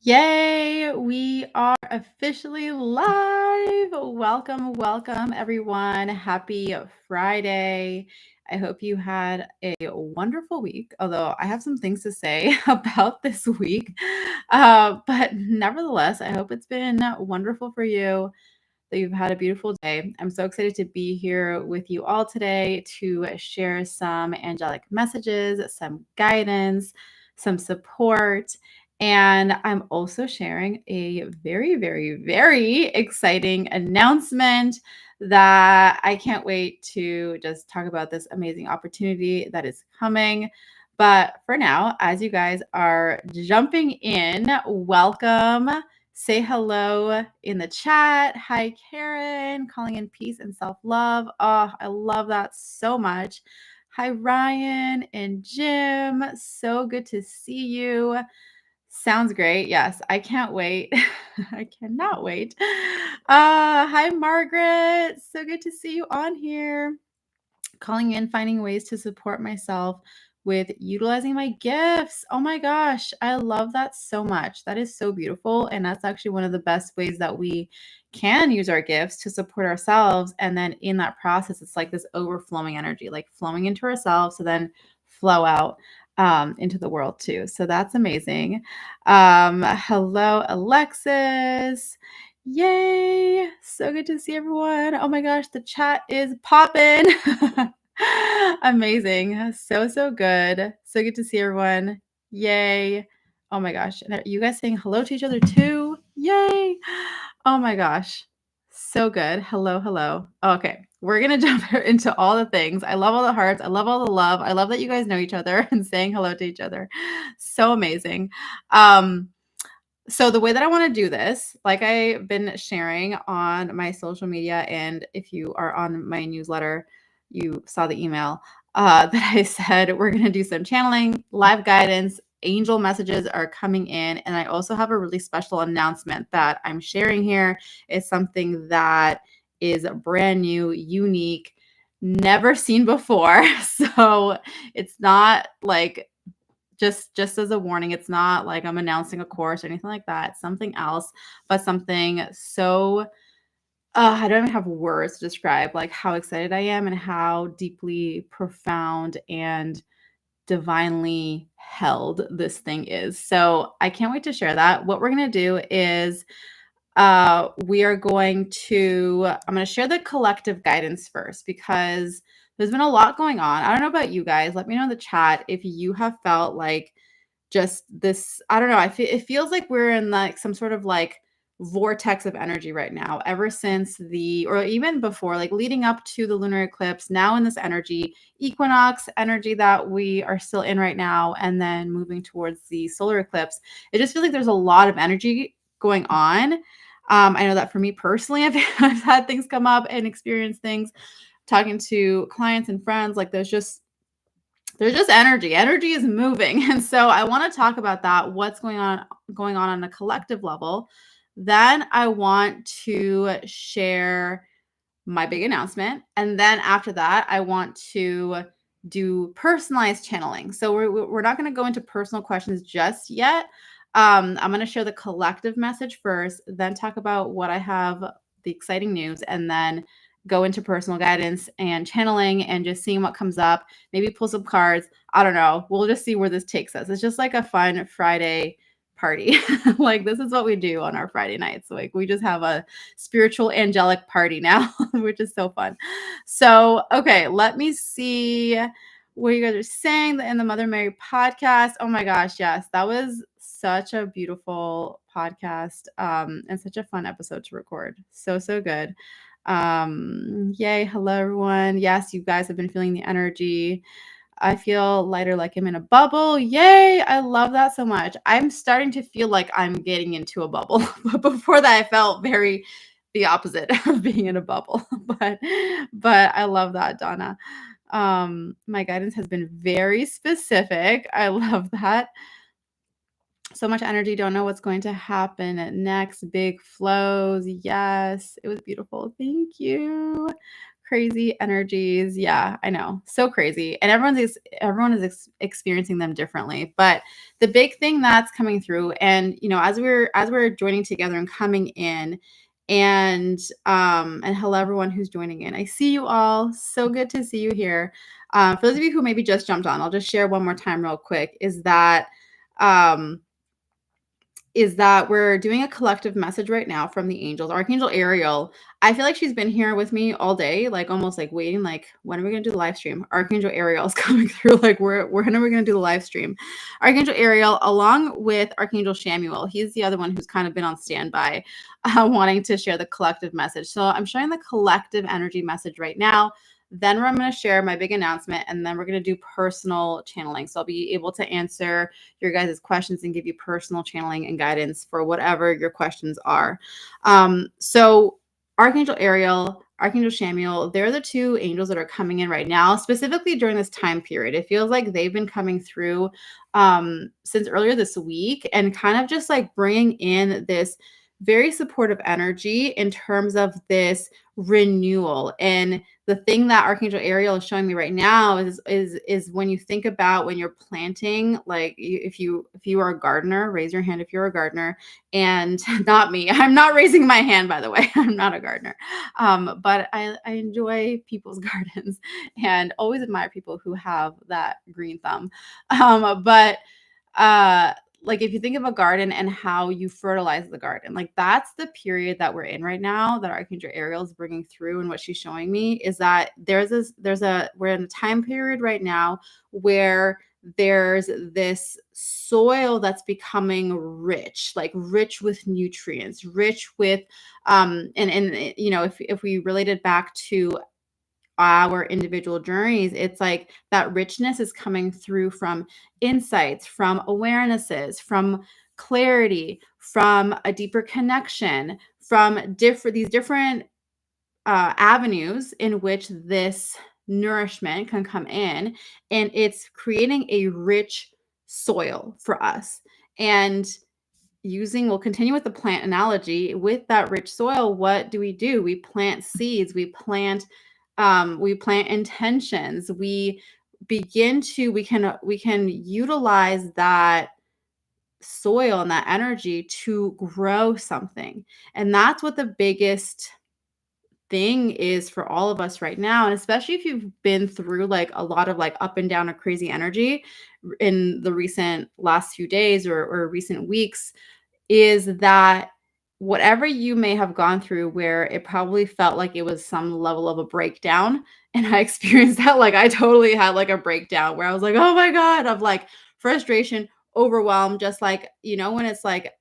Yay! We are officially live. Welcome, welcome, everyone. Happy Friday. I hope you had a wonderful week, although I have some things to say about this week. But nevertheless, I hope it's been wonderful for you, that you've had a beautiful day. I'm so excited to be here with you all today to share some angelic messages, some guidance, some support. And I'm also sharing a very, very, very exciting announcement that I can't wait to just talk about this amazing opportunity that is coming. But for now, as you guys are jumping in, welcome. Say hello in the chat. Hi, Karen, calling in peace and self love. Oh, I love that so much. Hi, Ryan and Jim. So good to see you. Sounds great. Yes, I can't wait. I cannot wait. Hi, Margaret. So good to see you on here. Calling in, finding ways to support myself with utilizing my gifts. Oh my gosh, I love that so much. That is so beautiful. And that's actually one of the best ways that we can use our gifts to support ourselves. And then in that process, it's like this overflowing energy, like flowing into ourselves to then flow out into the world too. So that's amazing. Hello, Alexis. Yay! So good to see everyone. Oh my gosh, the chat is popping. Amazing. So good. So good to see everyone. Yay. Oh my gosh. And are you guys saying hello to each other too? Yay. Oh my gosh. So good. Hello. Okay. We're going to jump into all the things. I love all the hearts. I love all the love. I love that you guys know each other and saying hello to each other. So amazing. So the way that I want to do this, like I've been sharing on my social media, and if you are on my newsletter, you saw the email that I said we're going to do some channeling, live guidance, angel messages are coming in, and I also have a really special announcement that I'm sharing here. It's something that is brand new, unique, never seen before. So it's not like just as a warning, it's not like I'm announcing a course or anything like that. It's something else, but something so I don't even have words to describe like how excited I am and how deeply profound and divinely held this thing is. So I can't wait to share that. What we're going to do is I'm going to share the collective guidance first because there's been a lot going on. I don't know about you guys. Let me know in the chat if you have felt like just this, I don't know, it feels like we're in like some sort of like vortex of energy right now, ever since or even before, like leading up to the lunar eclipse, now in this energy, equinox energy that we are still in right now, and then moving towards the solar eclipse. It just feels like there's a lot of energy going on. I know that for me personally, I've had things come up and experienced things talking to clients and friends. Like there's just energy. Energy is moving. And so I want to talk about that, what's going on a collective level. Then I want to share my big announcement. And then after that, I want to do personalized channeling. So we're not going to go into personal questions just yet. I'm going to share the collective message first, then talk about what I have, the exciting news, and then go into personal guidance and channeling and just seeing what comes up. Maybe pull some cards. I don't know. We'll just see where this takes us. It's just like a fun Friday party. Like this is what we do on our Friday nights. Like we just have a spiritual angelic party now, which is so fun. So, okay, let me see what you guys are saying in the Mother Mary podcast. Oh my gosh, yes, that was such a beautiful podcast and such a fun episode to record. So good. Yay, hello everyone. Yes, you guys have been feeling the energy. I feel lighter, like I'm in a bubble. Yay! I love that so much. I'm starting to feel like I'm getting into a bubble. But before that, I felt very the opposite of being in a bubble. But I love that, Donna. My guidance has been very specific. I love that. So much energy, don't know what's going to happen next. Big flows. Yes, it was beautiful. Thank you. crazy energies. Yeah, I know. So crazy. And everyone is experiencing them differently. But the big thing that's coming through, and as we're joining together and coming in, and hello everyone who's joining in. I see you all. So good to see you here. For those of you who maybe just jumped on, I'll just share one more time real quick, um is that we're doing a collective message right now from the angels. Archangel Ariel, I feel like she's been here with me all day, like almost like waiting, like, when are we gonna do the live stream? Archangel Ariel is coming through, like, when are we gonna do the live stream? Archangel Ariel, along with Archangel Shamuel, he's the other one who's kind of been on standby, wanting to share the collective message. So I'm showing the collective energy message right now. Then I'm going to share my big announcement, and then we're going to do personal channeling. So I'll be able to answer your guys' questions and give you personal channeling and guidance for whatever your questions are. So Archangel Ariel, Archangel Shamuel, they're the two angels that are coming in right now, specifically during this time period. It feels like they've been coming through since earlier this week, and kind of just like bringing in this very supportive energy in terms of this renewal. And the thing that Archangel Ariel is showing me right now is when you think about when you're planting, like, if you are a gardener, raise your hand if you're a gardener. And not me, I'm not raising my hand, by the way. I'm not a gardener, but I enjoy people's gardens and always admire people who have that green thumb. But like, if you think of a garden and how you fertilize the garden, like, that's the period that we're in right now, that Archangel Ariel is bringing through. And what she's showing me is that we're in a time period right now where there's this soil that's becoming rich, like rich with nutrients, rich with and if we relate it back to our individual journeys, it's like that richness is coming through from insights, from awarenesses, from clarity, from a deeper connection, from different avenues in which this nourishment can come in, and it's creating a rich soil for us. And we'll continue with the plant analogy. With that rich soil, what do? We plant seeds, we plant intentions, we can utilize that soil and that energy to grow something. And that's what the biggest thing is for all of us right now. And especially if you've been through like a lot of like up and down or crazy energy in the recent last few days or recent weeks, is that whatever you may have gone through, where it probably felt like it was some level of a breakdown. And I experienced that. Like, I totally had like a breakdown where I was like, oh my God, of like frustration, overwhelmed, just like, when it's like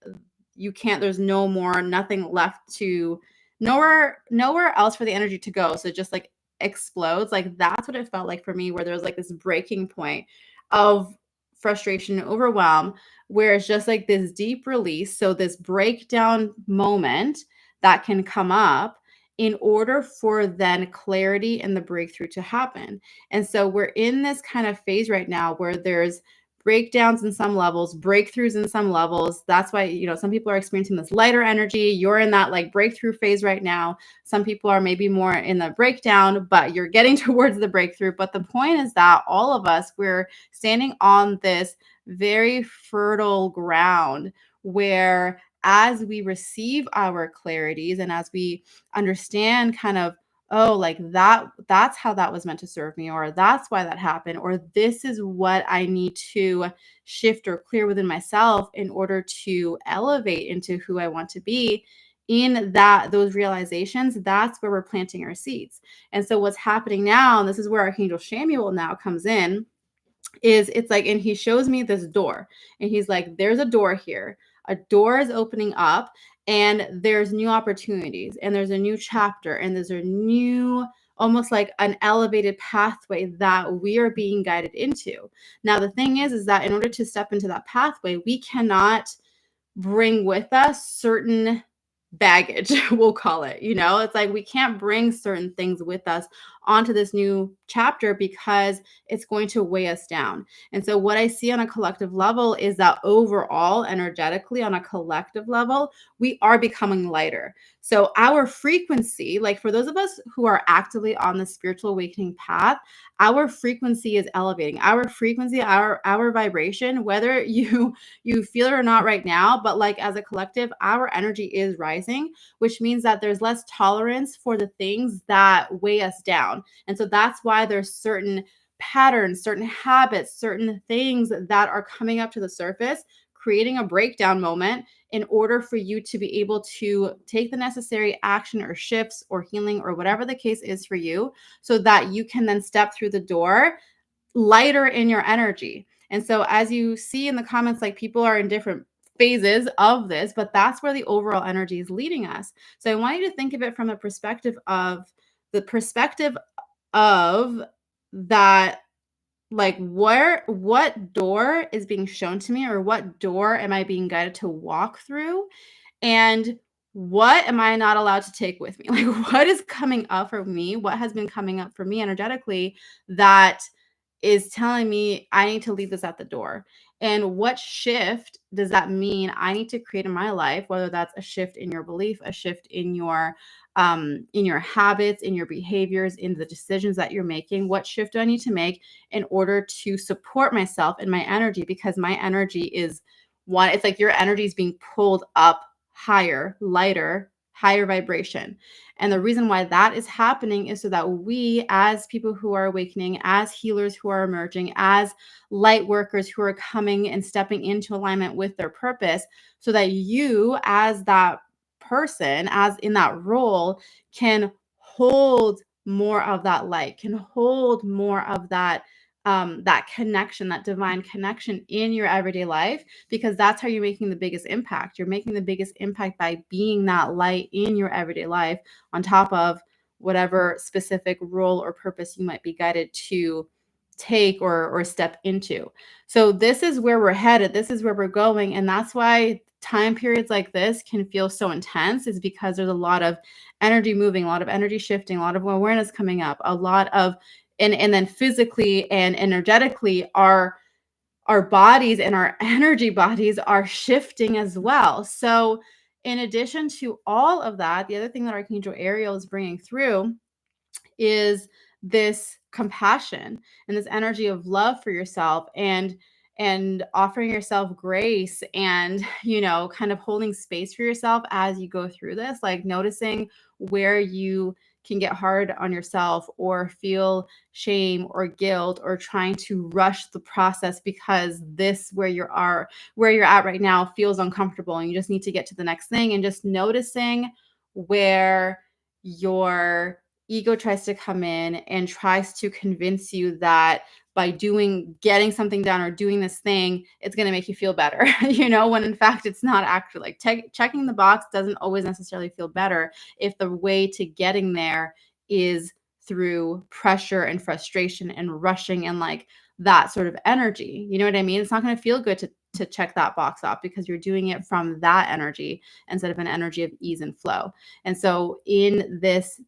you can't, there's nothing left to, nowhere else for the energy to go. So it just like explodes. Like, that's what it felt like for me, where there was like this breaking point of frustration and overwhelm, where it's just like this deep release. So this breakdown moment that can come up in order for then clarity and the breakthrough to happen. And so we're in this kind of phase right now where there's breakdowns in some levels, breakthroughs in some levels. That's why, some people are experiencing this lighter energy. You're in that like breakthrough phase right now. Some people are maybe more in the breakdown, but you're getting towards the breakthrough. But the point is that all of us, we're standing on this very fertile ground where, as we receive our clarities and as we understand kind of, oh, like that's how that was meant to serve me, or that's why that happened, or this is what I need to shift or clear within myself in order to elevate into who I want to be. In those realizations, that's where we're planting our seeds. And so what's happening now, and this is where Archangel Shamuel now comes in, is it's like, and he shows me this door, and he's like, there's a door here. A door is opening up, and there's new opportunities, and there's a new chapter, and there's a new, almost like an elevated pathway that we are being guided into. Now, the thing is that in order to step into that pathway, we cannot bring with us certain baggage, we'll call it. It's like we can't bring certain things with us onto this new chapter because it's going to weigh us down. And so what I see on a collective level is that overall, energetically, on a collective level, we are becoming lighter. So our frequency, like for those of us who are actively on the spiritual awakening path, our frequency is elevating. Our frequency, our vibration, whether you feel it or not right now, but like as a collective, our energy is rising, which means that there's less tolerance for the things that weigh us down. And so that's why there's certain patterns, certain habits, certain things that are coming up to the surface, creating a breakdown moment in order for you to be able to take the necessary action or shifts or healing or whatever the case is for you, so that you can then step through the door lighter in your energy. And so as you see in the comments, like people are in different phases of this, but that's where the overall energy is leading us. So I want you to think of it from a perspective of the perspective of that, like what door is being shown to me, or what door am I being guided to walk through, and what am I not allowed to take with me? Like what is coming up for me, what has been coming up for me energetically that is telling me I need to leave this at the door. And what shift does that mean I need to create in my life, whether that's a shift in your belief, a shift in your habits, in your behaviors, in the decisions that you're making. What shift do I need to make in order to support myself in my energy? Because my energy is one, it's like your energy is being pulled up higher, lighter, higher vibration. And the reason why that is happening is so that we, as people who are awakening, as healers who are emerging, as light workers who are coming and stepping into alignment with their purpose, so that you, as that person, as in that role, can hold more of that light, can hold more of that connection, that divine connection in your everyday life, because that's how you're making the biggest impact. You're making the biggest impact by being that light in your everyday life, on top of whatever specific role or purpose you might be guided to take or step into. So this is where we're headed. This is where we're going. And that's why time periods like this can feel so intense, is because there's a lot of energy moving, a lot of energy shifting, a lot of awareness coming up, a lot of and then physically and energetically our bodies and our energy bodies are shifting as well. So in addition to all of that, the other thing that Archangel Ariel is bringing through is this compassion and this energy of love for yourself, and offering yourself grace, and kind of holding space for yourself as you go through this, like noticing where you can get hard on yourself or feel shame or guilt or trying to rush the process because this where you're at right now feels uncomfortable and you just need to get to the next thing, and just noticing where your ego tries to come in and tries to convince you that by getting something done or doing this thing, it's going to make you feel better, when in fact it's not. Actually, like checking the box doesn't always necessarily feel better if the way to getting there is through pressure and frustration and rushing and like that sort of energy. You know what I mean? It's not going to feel good to check that box off, because you're doing it from that energy instead of an energy of ease and flow. And so in this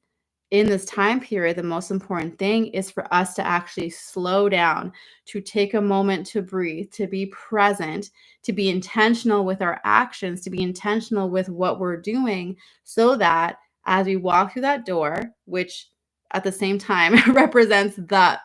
time period, the most important thing is for us to actually slow down, to take a moment to breathe, to be present, to be intentional with our actions, to be intentional with what we're doing, so that as we walk through that door, which at the same time represents the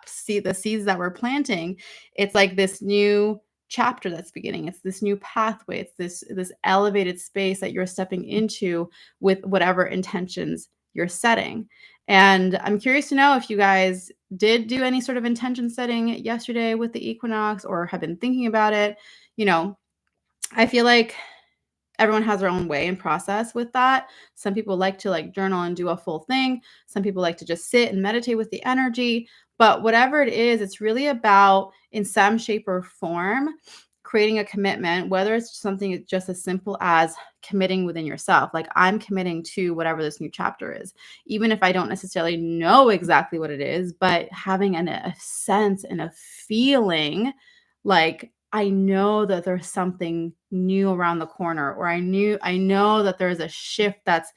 seeds that we're planting, it's like this new chapter that's beginning. It's this new pathway. It's this elevated space that you're stepping into with whatever intentions you're setting. And I'm curious to know if you guys did do any sort of intention setting yesterday with the equinox, or have been thinking about it. I feel like everyone has their own way and process with that. Some people like to like journal and do a full thing. Some people like to just sit and meditate with the energy. But whatever it is, it's really about, in some shape or form, creating a commitment, whether it's something just as simple as committing within yourself. Like, I'm committing to whatever this new chapter is, even if I don't necessarily know exactly what it is, but having a sense and a feeling like, I know that there's something new around the corner, or I know that there's a shift that's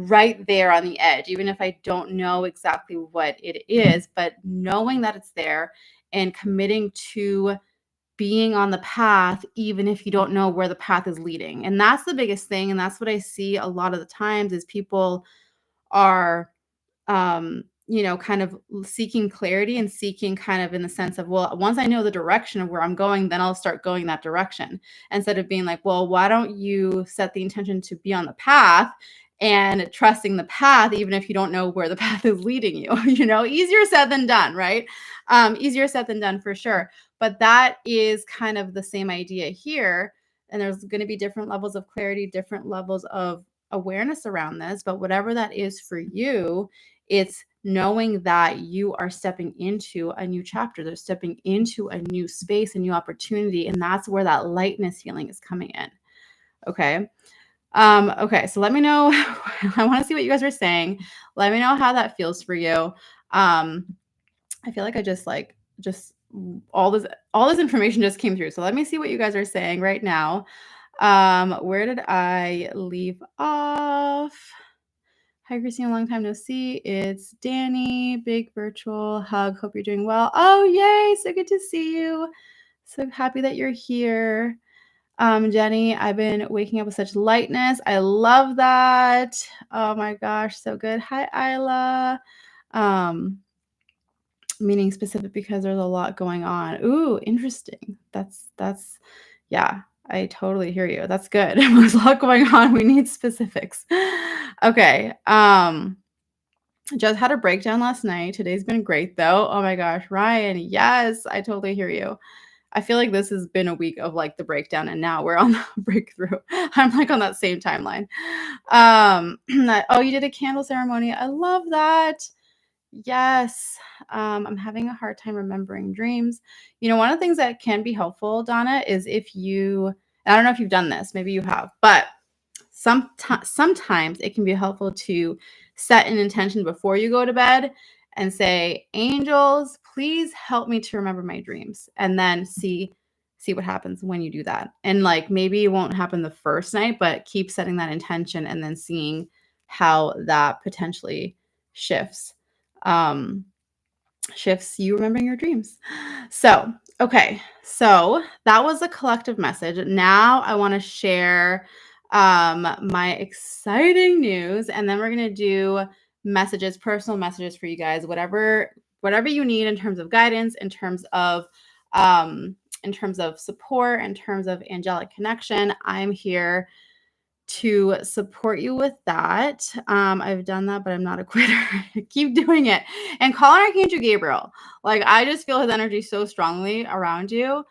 right there on the edge, even if I don't know exactly what it is, but knowing that it's there and committing to being on the path, even if you don't know where the path is leading. And that's the biggest thing. And that's what I see a lot of the times is people are kind of seeking clarity and seeking kind of in the sense of, well, once I know the direction of where I'm going, then I'll start going that direction instead of being like, well, why don't you set the intention to be on the path and trusting the path, even if you don't know where the path is leading you, easier said than done, right? Easier said than done for sure. But that is kind of the same idea here. And there's going to be different levels of clarity, different levels of awareness around this, but whatever that is for you, it's knowing that you are stepping into a new chapter. They're stepping into a new space, a new opportunity, and that's where that lightness feeling is coming in. Okay. Okay, so let me know. I want to see what you guys are saying. Let me know how that feels for you. I feel like I just all this information just came through. So let me see what you guys are saying right now. Where did I leave off? Hi, Christine. Long time no see. It's Danny. Big virtual hug. Hope you're doing well. Oh, yay. So good to see you. So happy that you're here. Jenny, I've been waking up with such lightness. I love that. Oh my gosh, so good. Hi, Isla. Meaning specific because there's a lot going on. Ooh, interesting. That's yeah, I totally hear you. That's good. There's a lot going on. We need specifics. Okay. Just had a breakdown last night. Today's been great though. Oh my gosh, Ryan. Yes, I totally hear you. I feel like this has been a week of like the breakdown and now we're on the breakthrough. I'm like on that same timeline. Oh, you did a candle ceremony. I love that. Yes. I'm having a hard time remembering dreams. One of the things that can be helpful, Donna, is I don't know if you've done this, maybe you have, but sometimes it can be helpful to set an intention before you go to bed and say, angels, please help me to remember my dreams, and then see what happens when you do that. And like maybe it won't happen the first night, but keep setting that intention and then seeing how that potentially shifts you remembering your dreams. So, okay. So that was a collective message. Now I want to share my exciting news, and then we're going to do messages, personal messages for you guys, whatever you need in terms of guidance, in terms of support, in terms of angelic connection. I'm here to support you with that. I've done that, but I'm not a quitter. Keep doing it. And call on Archangel Gabriel. Like, I just feel his energy so strongly around you.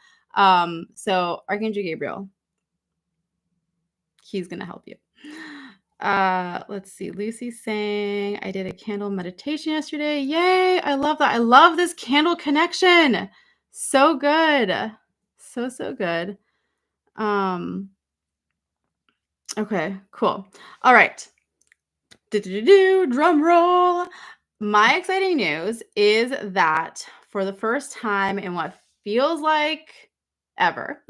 So Archangel Gabriel, he's going to help you. Let's see. Lucy's saying, I did a candle meditation yesterday. Yay. I love that. I love this candle connection. So good. So good. Okay, cool. All right. Drum roll. My exciting news is that for the first time in what feels like ever,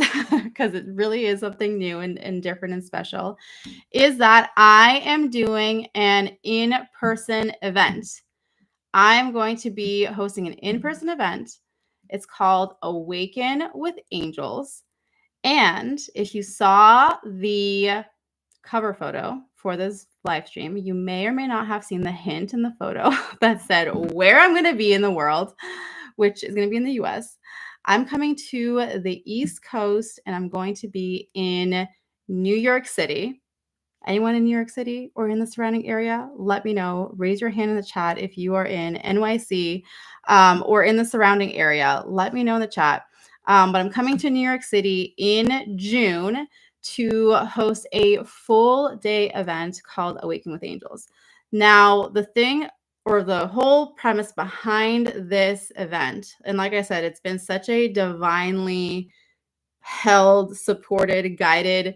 because it really is something new and different and special, is that I am doing an in-person event. I'm going to be hosting an in-person event. It's called Awaken with Angels. And if you saw the cover photo for this live stream, you may or may not have seen the hint in the photo that said where I'm going to be in the world, which is going to be in the US. I'm coming to the East Coast and I'm going to be in New York City. Anyone in New York City or in the surrounding area, let me know. Raise your hand in the chat if you are in NYC or in the surrounding area. Let me know in the chat. But I'm coming to New York City in June to host a full day event called Awaken with Angels. Now, the thing or the whole premise behind this event, and like I said, it's been such a divinely held, supported, guided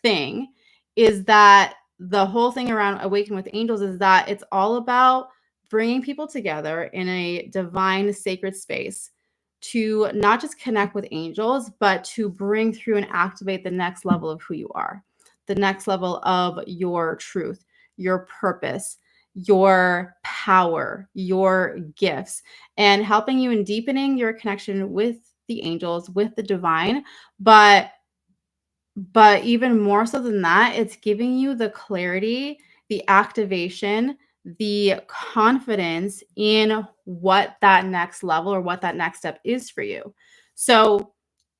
thing, is that the whole thing around Awaken with Angels is that it's all about bringing people together in a divine, sacred space to not just connect with angels, but to bring through and activate the next level of who you are, the next level of your truth, your purpose, your power, your gifts, and helping you in deepening your connection with the angels, with the divine. But even more so than that, it's giving you the clarity, the activation, the confidence in what that next level or what that next step is for you. So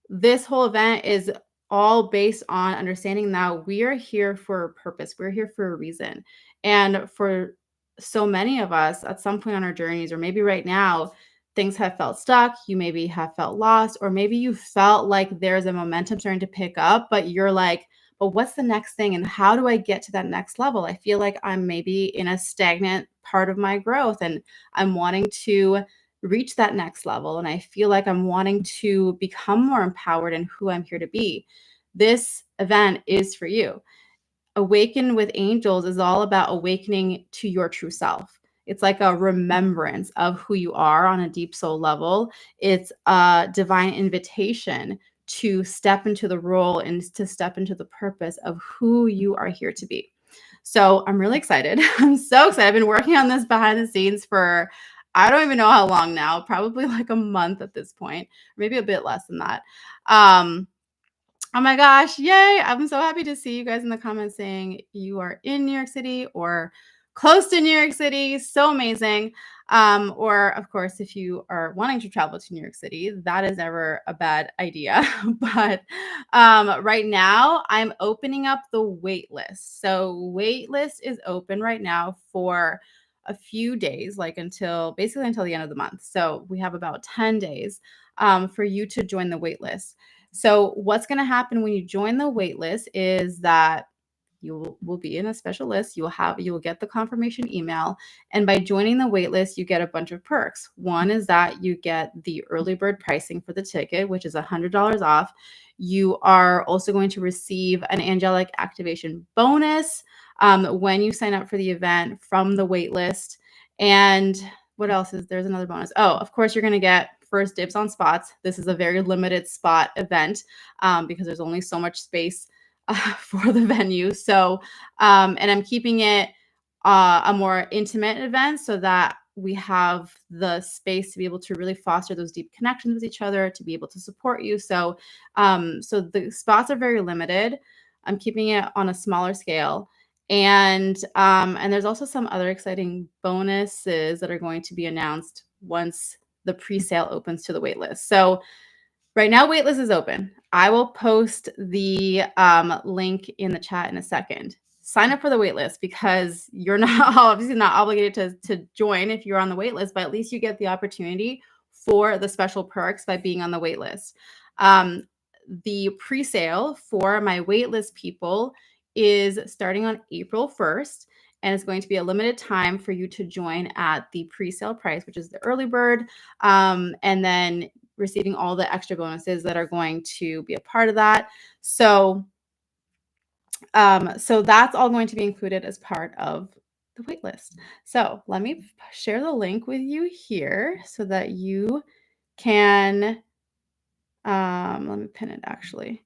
this whole event is all based on understanding that we are here for a purpose. We're here for a reason. And for so many of us at some point on our journeys, or maybe right now, things have felt stuck. You maybe have felt lost, or maybe you felt like there's a momentum starting to pick up, but you're like, but what's the next thing? And how do I get to that next level? I feel like I'm maybe in a stagnant part of my growth and I'm wanting to reach that next level. And I feel like I'm wanting to become more empowered in who I'm here to be. This event is for you. Awaken with Angels is all about awakening to your true self. It's like a remembrance of who you are on a deep soul level. It's a divine invitation to step into the role and to step into the purpose of who you are here to be. So I'm really excited. I'm so excited. I've been working on this behind the scenes for I don't even know how long now, probably like a month at this point, maybe a bit less than that. Um, Oh my gosh, yay. I'm so happy to see you guys in the comments saying you are in New York City or close to New York City. So amazing. Or, of course, if you are wanting to travel to New York City, that is never a bad idea. But right now, I'm opening up the wait list. So, wait list is open right now for a few days, like basically until the end of the month. So, we have about 10 days for you to join the wait list. So what's going to happen when you join the wait list is that you will be in a special list. You will get the confirmation email. And by joining the wait list, you get a bunch of perks. One is that you get the early bird pricing for the ticket, which is $100 off. You are also going to receive an angelic activation bonus when you sign up for the event from the wait list. And what else there's another bonus? Oh, of course, you're going to get first dibs on spots. This is a very limited spot event because there's only so much space for the venue. So, and I'm keeping it a more intimate event so that we have the space to be able to really foster those deep connections with each other, to be able to support you. So, so the spots are very limited. I'm keeping it on a smaller scale. And there's also some other exciting bonuses that are going to be announced once the pre-sale opens to the waitlist. So right now, waitlist is open. I will post the link in the chat in a second. Sign up for the waitlist because you're not obviously not obligated to join if you're on the waitlist, but at least you get the opportunity for the special perks by being on the waitlist. The pre-sale for my waitlist people is starting on April 1st, and it's going to be a limited time for you to join at the pre-sale price, which is the early bird, and then receiving all the extra bonuses that are going to be a part of that. So that's all going to be included as part of the waitlist. So let me share the link with you here so that you can let me pin it actually.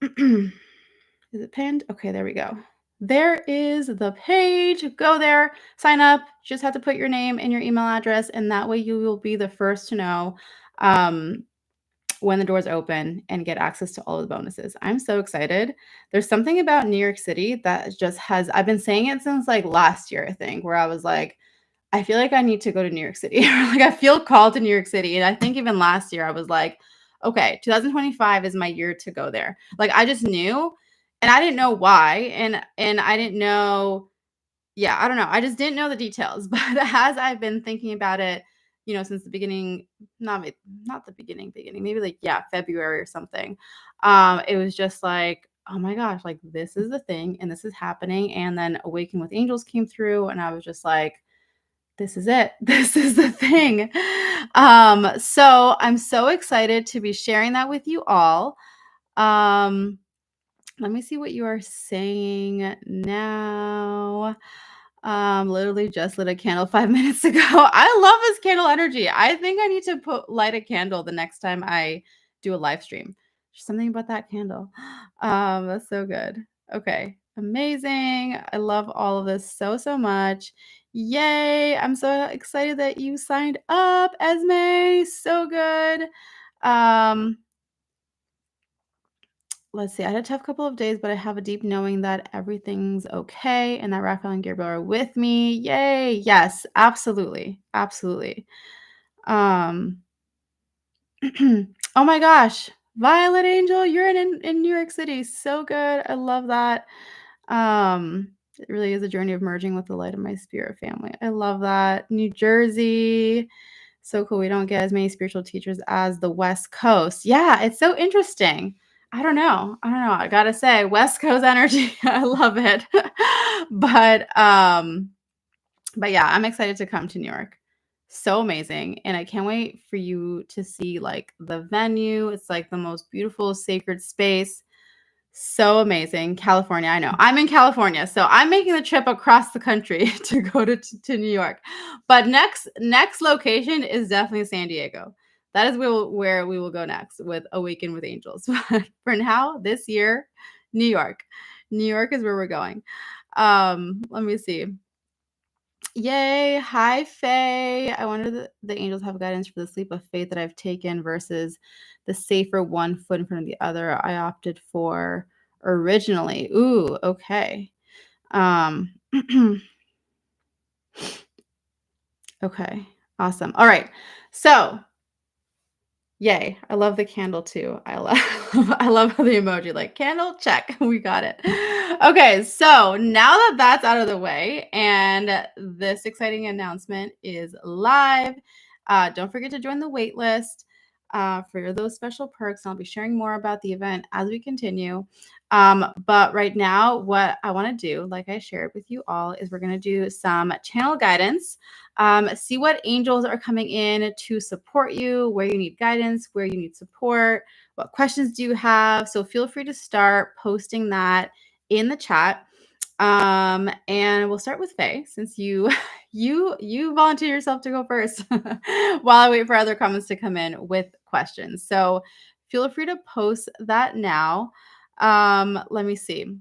Is it pinned? Okay, there we go. There is the page. Go there, sign up. You just have to put your name and your email address, and that way you will be the first to know when the doors open and get access to all of the bonuses. I'm so excited. There's something about New York City that just I've been saying it since like last year, I think, where I was like, I feel like I need to go to New York City. Like I feel called to New York City. And I think even last year I was like, okay, 2025 is my year to go there. Like I just knew and I didn't know why. And I didn't know, yeah, I don't know. I just didn't know the details. But as I've been thinking about it, since the beginning, not the beginning, maybe like, yeah, February or something. It was just like, oh my gosh, like this is the thing and this is happening. And then Awaken with Angels came through and I was just like, this is it. This is the thing. So I'm so excited to be sharing that with you all. Let me see what you are saying now. Literally just lit a candle 5 minutes ago. I love this candle energy. I think I need to light a candle the next time I do a live stream. There's something about that candle. That's so good. Okay. Amazing. I love all of this so, so much. Yay. I'm so excited that you signed up, Esme. So good. Um, let's see. I had a tough couple of days, but I have a deep knowing that everything's okay and that Raphael and Gabriel are with me. Yay. Yes, absolutely. Absolutely. Um, oh my gosh. Violet Angel, you're in New York City. So good. I love that. It really is a journey of merging with the light of my spirit family. I love that. New Jersey. So cool. We don't get as many spiritual teachers as the West Coast. Yeah, it's so interesting. I don't know. I gotta say, West Coast energy. I love it. but but yeah, I'm excited to come to New York. So amazing. And I can't wait for you to see like the venue. It's like the most beautiful sacred space. So amazing. California, I know. I'm in California, so I'm making the trip across the country to go to New York. But next location is definitely San Diego. That is where we will go next with Awaken with Angels. But for now, this year, New York. New York is where we're going. Let me see. Yay. Hi, Faye. I wonder the angels have guidance for the sleep of faith that I've taken versus the safer one foot in front of the other I opted for originally. Ooh, okay. Um, okay. Awesome. All right. So yay. I love the candle too. I love I love the emoji. Like candle, check. We got it. Okay, so now that that's out of the way and this exciting announcement is live, don't forget to join the wait list for those special perks. I'll be sharing more about the event as we continue. But right now, what I want to do, like I shared with you all, is we're going to do some channel guidance. See what angels are coming in to support you, where you need guidance, where you need support, what questions do you have. So feel free to start posting that in the chat. And we'll start with Faye, since you you volunteer yourself to go first while I wait for other comments to come in with questions. So feel free to post that now. Let me see.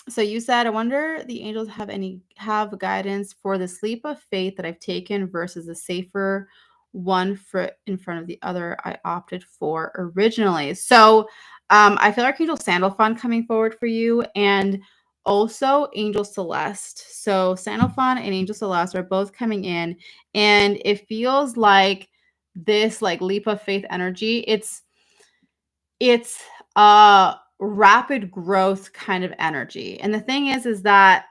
So you said, I wonder the angels have guidance for the sleep of faith that I've taken versus the safer one foot in front of the other I opted for originally. So I feel Archangel Sandalphon coming forward for you, and also Angel Celeste. So Sandalphon and Angel Celeste are both coming in, and it feels like this like leap of faith energy. It's a rapid growth kind of energy. And the thing is that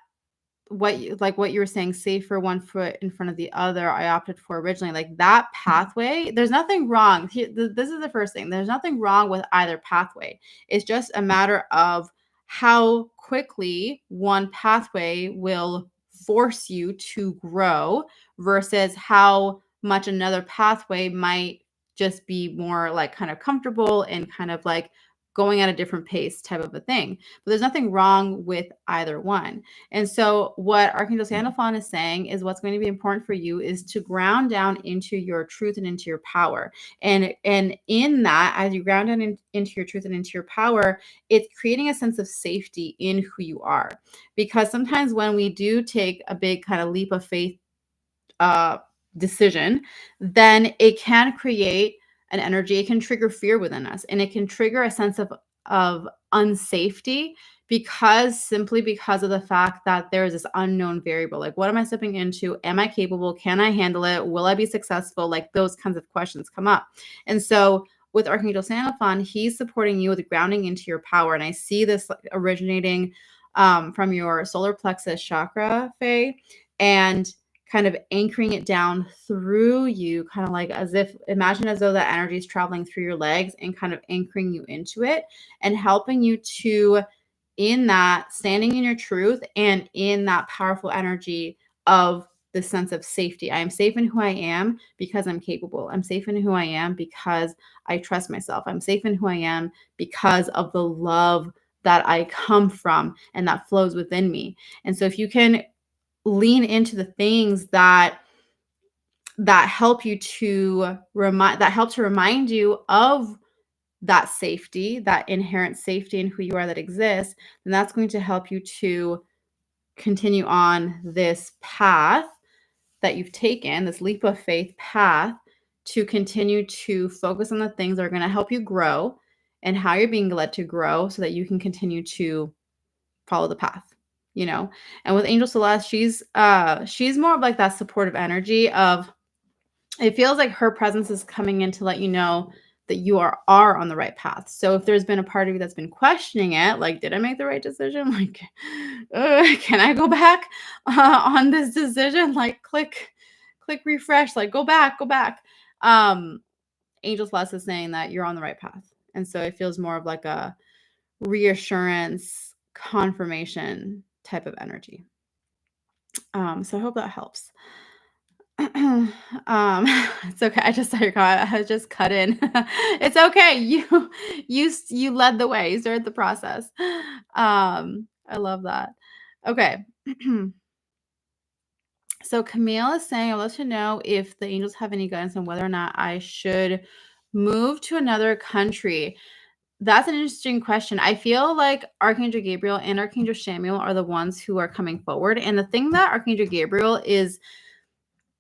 what you were saying, safer one foot in front of the other, I opted for originally, like that pathway, there's nothing wrong. This is the first thing. There's nothing wrong with either pathway. It's just a matter of how quickly one pathway will force you to grow versus how much another pathway might just be more like kind of comfortable and kind of like going at a different pace type of a thing. But there's nothing wrong with either one. And so what Archangel Sandalphon is saying is what's going to be important for you is to ground down into your truth and into your power. And in that, as you ground down into your truth and into your power, it's creating a sense of safety in who you are. Because sometimes when we do take a big kind of leap of faith decision, then it can create an energy. It can trigger fear within us, and it can trigger a sense of unsafety simply because of the fact that there is this unknown variable. Like, what am I stepping into? Am I capable? Can I handle it? Will I be successful? Like those kinds of questions come up. And so with Archangel Sandalphon, he's supporting you with grounding into your power. And I see this like originating from your solar plexus chakra, Faye, and kind of anchoring it down through you, kind of like imagine as though that energy is traveling through your legs and kind of anchoring you into it and helping you to, in that, standing in your truth and in that powerful energy of the sense of safety. I am safe in who I am because I'm capable. I'm safe in who I am because I trust myself. I'm safe in who I am because of the love that I come from and that flows within me. And so if you can lean into the things that help to remind you of that safety, that inherent safety in who you are that exists, then that's going to help you to continue on this path that you've taken, this leap of faith path, to continue to focus on the things that are going to help you grow and how you're being led to grow so that you can continue to follow the path, you know. And with Angel Celeste, she's more of like that supportive energy of, it feels like her presence is coming in to let you know that you are on the right path. So if there's been a part of you that's been questioning it, like, did I make the right decision? Like, can I go back on this decision? Like, click refresh, like, go back. Um, Angel Celeste is saying that you're on the right path. And so it feels more of like a reassurance, confirmation type of energy. So I hope that helps. um, it's okay. I just saw your comment. I just cut in. It's okay. You led the way. You started the process. I love that. Okay. So Camille is saying, I'd love to know if the angels have any guidance on whether or not I should move to another country. That's an interesting question. I feel like Archangel Gabriel and Archangel Samuel are the ones who are coming forward. And the thing that Archangel Gabriel is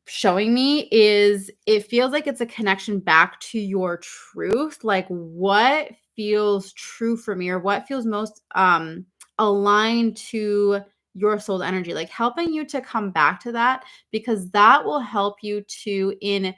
showing me is, it feels like it's a connection back to your truth. Like, what feels true for me, or what feels most aligned to your soul's energy, like helping you to come back to that, because that will help you to in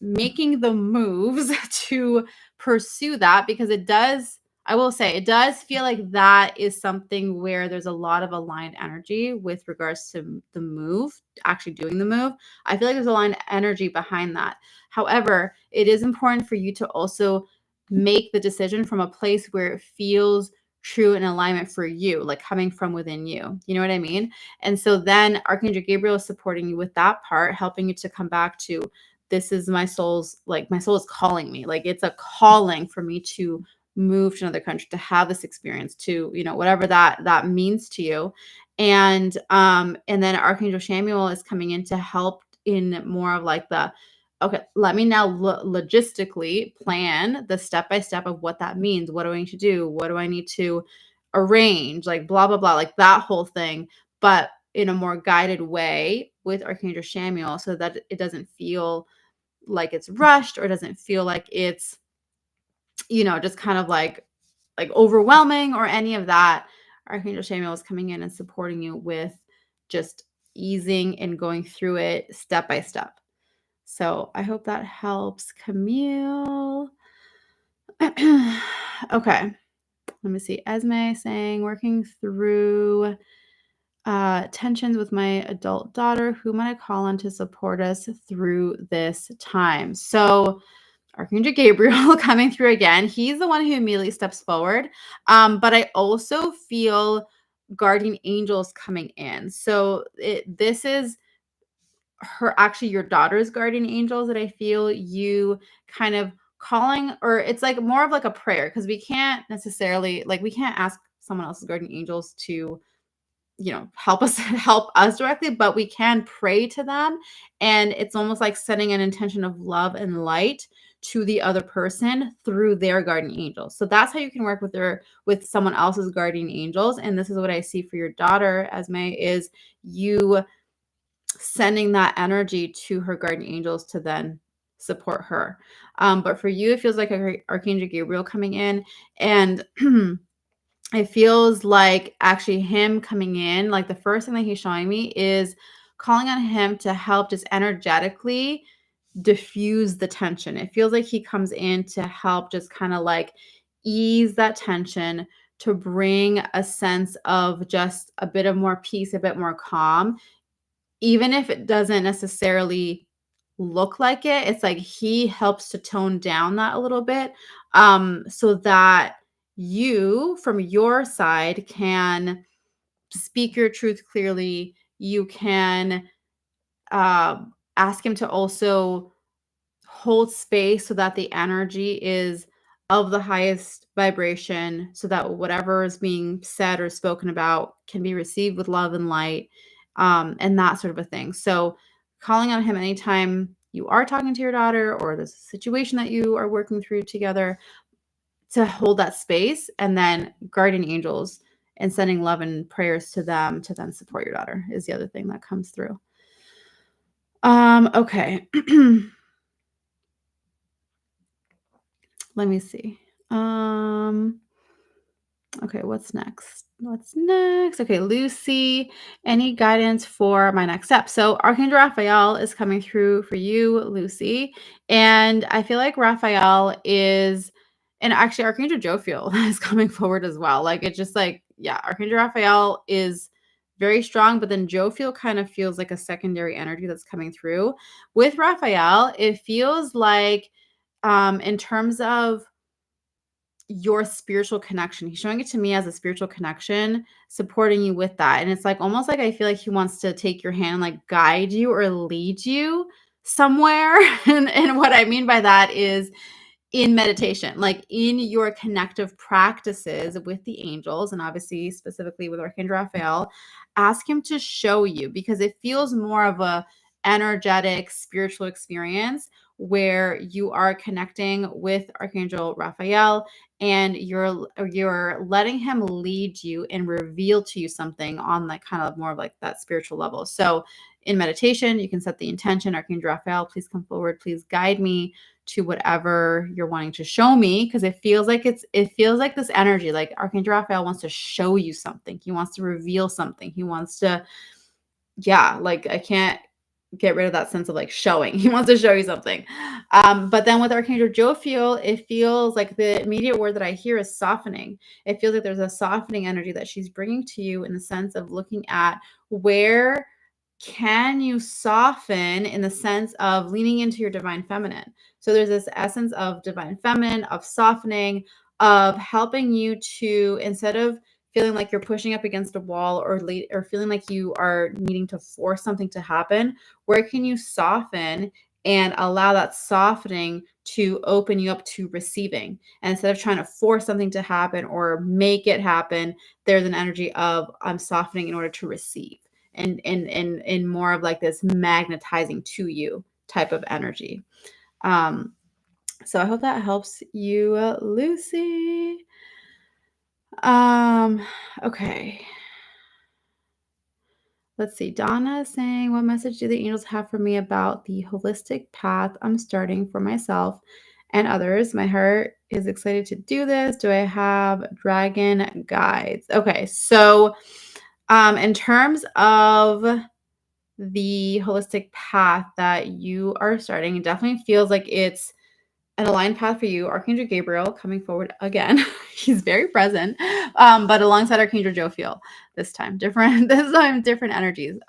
making the moves to pursue that, because it does, I will say, it does feel like that is something where there's a lot of aligned energy with regards to the move, actually doing the move. I feel like there's aligned energy behind that. However, it is important for you to also make the decision from a place where it feels true and alignment for you, like coming from within you. You know what I mean? And so then Archangel Gabriel is supporting you with that part, helping you to come back to, this is my soul's, like, my soul is calling me. Like, it's a calling for me to move to another country, to have this experience, to, you know, whatever that means to you. And then Archangel Samuel is coming in to help in more of like the, okay, let me now logistically plan the step by step of what that means. What do I need to do? What do I need to arrange? Like, blah, blah, blah, like that whole thing, but in a more guided way with Archangel Samuel, so that it doesn't feel like it's rushed, or doesn't feel like it's, you know, just kind of like overwhelming or any of that. Archangel Samuel is coming in and supporting you with just easing and going through it step by step. So I hope that helps, Camille. Okay. Let me see. Esme saying, working through tensions with my adult daughter. Who might I call on to support us through this time? So Archangel Gabriel coming through again. He's the one who immediately steps forward. But I also feel guardian angels coming in. So this is actually your daughter's guardian angels that I feel you kind of calling, or it's like more of like a prayer, because we can't necessarily, like, we can't ask someone else's guardian angels to, you know, help us directly, but we can pray to them. And it's almost like setting an intention of love and light to the other person through their guardian angels. So that's how you can work with someone else's guardian angels. And this is what I see for your daughter, Esme, is you sending that energy to her guardian angels to then support her. But for you, it feels like Archangel Gabriel coming in, and it feels like actually him coming in, like the first thing that he's showing me is calling on him to help just energetically diffuse the tension. It feels like he comes in to help just kind of like ease that tension, to bring a sense of just a bit of more peace, a bit more calm, even if it doesn't necessarily look like it. It's like he helps to tone down that a little bit, so that you, from your side, can speak your truth clearly. You can ask him to also hold space so that the energy is of the highest vibration, so that whatever is being said or spoken about can be received with love and light, and that sort of a thing. So calling on him anytime you are talking to your daughter or there's a situation that you are working through together, to hold that space, and then guardian angels and sending love and prayers to them to then support your daughter is the other thing that comes through. Okay. Let me see. Okay, what's next? What's next? Okay, Lucy, any guidance for my next step? So Archangel Raphael is coming through for you, Lucy. And I feel like Raphael is, and actually Archangel Jophiel is coming forward as well. Like it's just like, yeah, Archangel Raphael is very strong, but then Jophiel kind of feels like a secondary energy that's coming through. With Raphael, it feels like in terms of your spiritual connection. He's showing it to me as a spiritual connection, supporting you with that. And it's like almost like I feel like he wants to take your hand, like guide you or lead you somewhere. And what I mean by that is in meditation, like in your connective practices with the angels, and obviously specifically with Archangel Raphael, ask him to show you, because it feels more of a energetic spiritual experience where you are connecting with Archangel Raphael and you're letting him lead you and reveal to you something on like kind of more of like that spiritual level. So in meditation, you can set the intention, Archangel Raphael, please come forward, please guide me to whatever you're wanting to show me, because it feels like this energy, like Archangel Raphael wants to show you something. He wants to reveal something. He wants to, yeah, like I can't get rid of that sense of like showing. He wants to show you something. But then with Archangel Jophiel, it feels like the immediate word that I hear is softening. It feels like there's a softening energy that she's bringing to you in the sense of looking at where can you soften in the sense of leaning into your divine feminine. So there's this essence of divine feminine, of softening, of helping you to, instead of feeling like you're pushing up against a wall or feeling like you are needing to force something to happen, where can you soften and allow that softening to open you up to receiving? And instead of trying to force something to happen or make it happen, there's an energy of I'm softening in order to receive, and more of like this magnetizing to you type of energy. So I hope that helps you, Lucy. Okay. Let's see. Donna is saying, what message do the angels have for me about the holistic path I'm starting for myself and others? My heart is excited to do this. Do I have dragon guides? Okay. So, in terms of the holistic path that you are starting, it definitely feels like it's an aligned path for you. Archangel Gabriel coming forward again. He's very present, but alongside Archangel Jophiel this time. Different energies.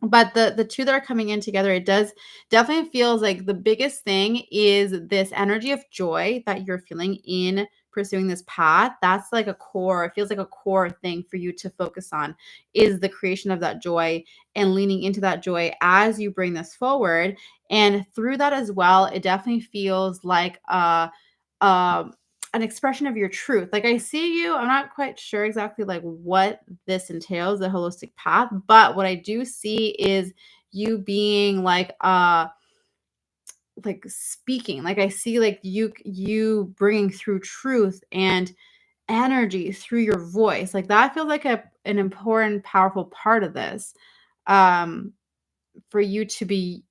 But the two that are coming in together, it does definitely feels like the biggest thing is this energy of joy that you're feeling in pursuing this path. That's like a core, it feels like a core thing for you to focus on, is the creation of that joy and leaning into that joy as you bring this forward. And through that as well, it definitely feels like um an expression of your truth. Like I see you, I'm not quite sure exactly like what this entails, the holistic path, but what I do see is you being like speaking. Like I see like you bringing through truth and energy through your voice. Like that feels like an important powerful part of this. Um for you to be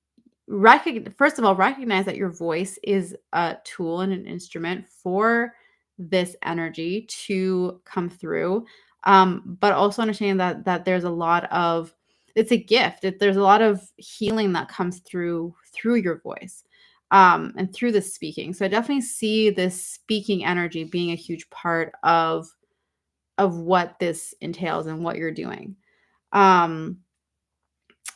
first of all, recognize that your voice is a tool and an instrument for this energy to come through. But also understanding that there's a lot of, it's a gift. There's a lot of healing that comes through your voice, and through the speaking. So I definitely see this speaking energy being a huge part of what this entails and what you're doing. Um,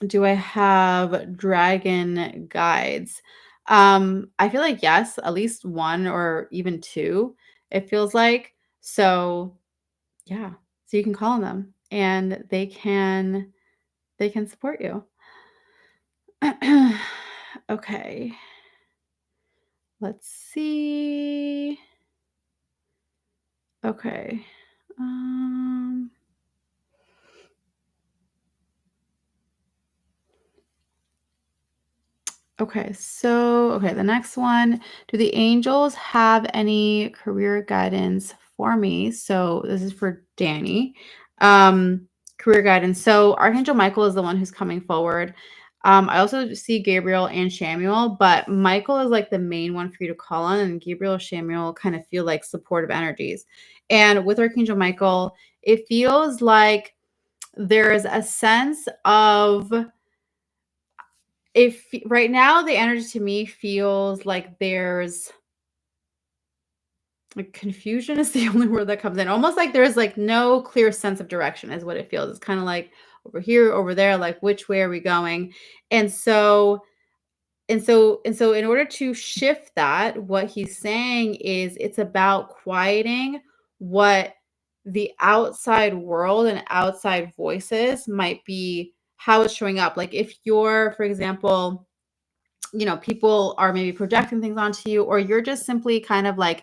do I have dragon guides? I feel like yes, at least one or even two, it feels like. So yeah. So you can call on them and they can support you. Okay. Let's see. Okay. Um Okay, the next one, do the angels have any career guidance for me? So this is for Danny. Um, Career guidance. So Archangel Michael is the one who's coming forward. I also see Gabriel and Samuel, but Michael is like the main one for you to call on, and Gabriel and Samuel kind of feel like supportive energies. And with Archangel Michael, it feels like there is a sense of, if right now the energy to me feels like there's like confusion is the only word that comes in. Almost like there's like no clear sense of direction is what it feels. It's kind of like over here, over there, like which way are we going? And so in order to shift that, what he's saying is it's about quieting what the outside world and outside voices might be, how it's showing up. Like if you're, for example, people are maybe projecting things onto you, or you're just simply kind of like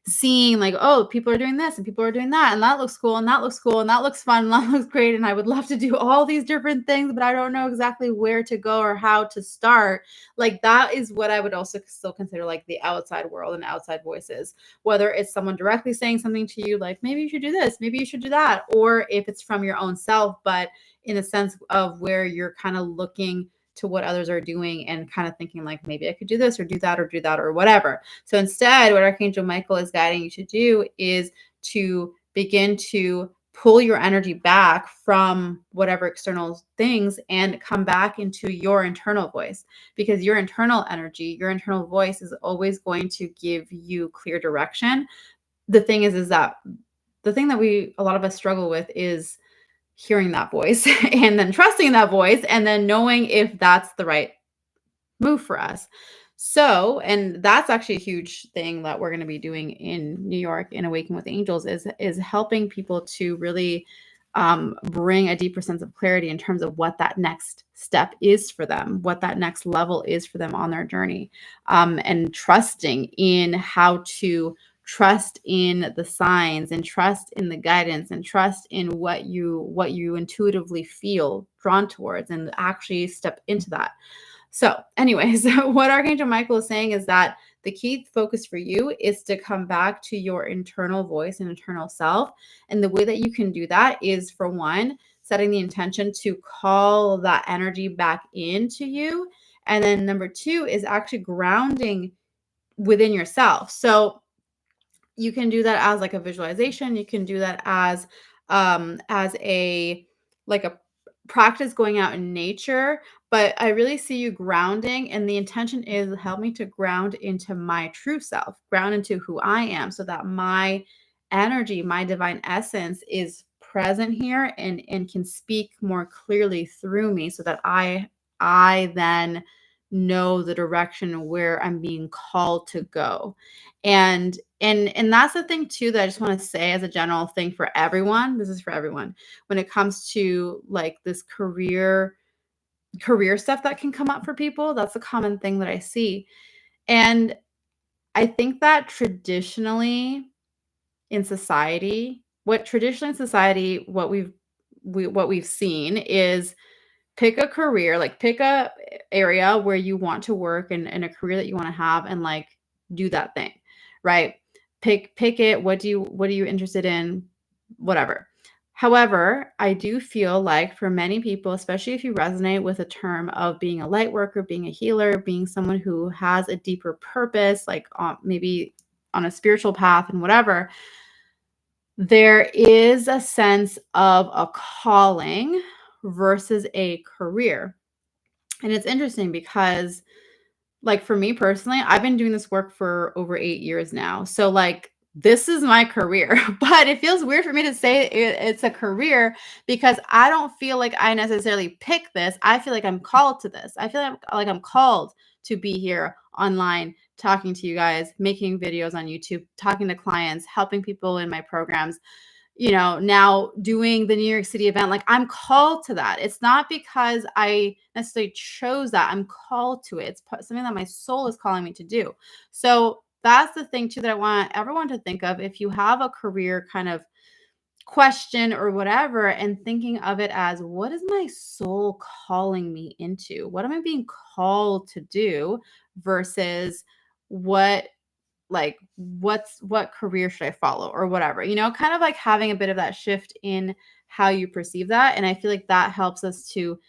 seeing like, oh, people are doing this and people are doing that, and that looks cool and that looks cool and that looks fun and that looks great. And I would love to do all these different things, but I don't know exactly where to go or how to start. Like that is what I would also still consider like the outside world and outside voices, whether it's someone directly saying something to you, like maybe you should do this, maybe you should do that, or if it's from your own self, but in a sense of where you're kind of looking to what others are doing and kind of thinking like maybe I could do this or do that or do that or whatever. So instead, what Archangel Michael is guiding you to do is to begin to pull your energy back from whatever external things and come back into your internal voice, because your internal energy, your internal voice is always going to give you clear direction. The thing is that the thing that a lot of us struggle with is hearing that voice and then trusting that voice and then knowing if that's the right move for us. So, and that's actually a huge thing that we're going to be doing in New York in Awaken with Angels is helping people to really bring a deeper sense of clarity in terms of what that next step is for them, what that next level is for them on their journey, and trusting in how to trust in the signs and trust in the guidance and trust in what you intuitively feel drawn towards and actually step into that. So, anyways, what Archangel Michael is saying is that the key focus for you is to come back to your internal voice and internal self. And the way that you can do that is, for one, setting the intention to call that energy back into you. And then number two is actually grounding within yourself. So, you can do that as like a visualization. You can do that as a like a practice going out in nature. But I really see you grounding, and the intention is help me to ground into my true self, ground into who I am, so that my energy, my divine essence is present here and can speak more clearly through me, so that I then know the direction where I'm being called to go. And that's the thing too that I just want to say as a general thing for everyone. This is for everyone when it comes to like this career stuff that can come up for people. That's a common thing that I see. And I think that traditionally in society, what we've seen is pick a career, like pick a area where you want to work and a career that you want to have, and like do that thing, right? Pick it. What are you interested in? Whatever. However, I do feel like for many people, especially if you resonate with a term of being a light worker, being a healer, being someone who has a deeper purpose, like maybe on a spiritual path and whatever, there is a sense of a calling versus a career. And it's interesting because, like, for me personally, I've been doing this work for over 8 years now. So, like, this is my career, but it feels weird for me to say it's a career because I don't feel like I necessarily pick this. I feel like I'm called to this. I feel like I'm called to be here online, talking to you guys, making videos on YouTube, talking to clients, helping people in my programs, now doing the New York City event. Like, I'm called to that. It's not because I necessarily chose that. I'm called to it. It's something that my soul is calling me to do. So that's the thing too that I want everyone to think of. If you have a career kind of question or whatever, and thinking of it as, what is my soul calling me into? What am I being called to do versus what what career should I follow or whatever, kind of like having a bit of that shift in how you perceive that. And I feel like that helps us to